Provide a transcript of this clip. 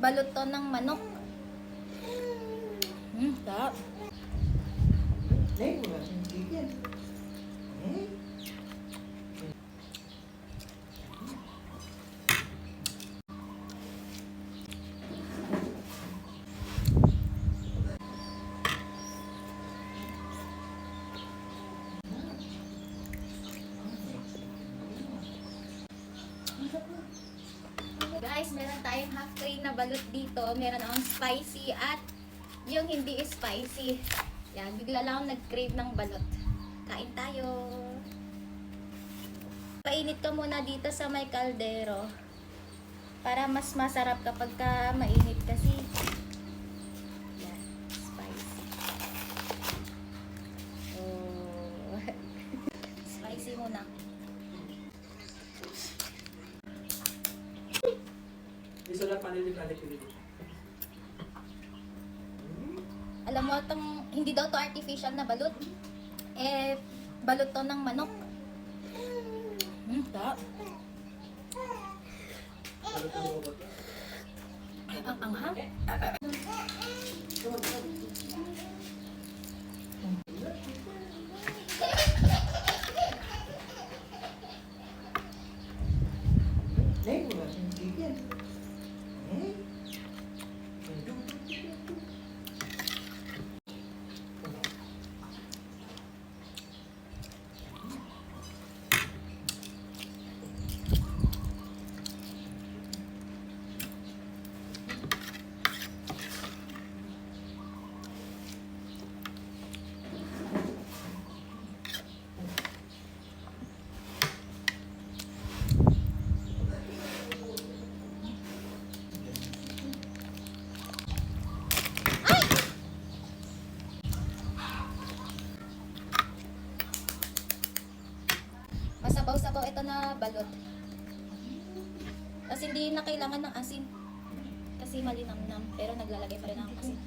Balot to ng manok. Sarap. Guys, meron tayong half tray na balot dito. Meron akong spicy at yung hindi spicy. Yan, bigla lang akong nag-crave ng balot. Kain tayo. Painit ko muna dito sa may kaldero. Para mas masarap kapag ka mainit kasi. Yan, spicy. Oh. Spicy muna. Alam mo, hindi daw to artificial na balot. Balot to ng manok. Sarap. Ang anghang. Masabaw-sabaw ito na balot. Kasi hindi na kailangan ng asin. Kasi malinamnam. Pero naglalagay pa rin ako asin.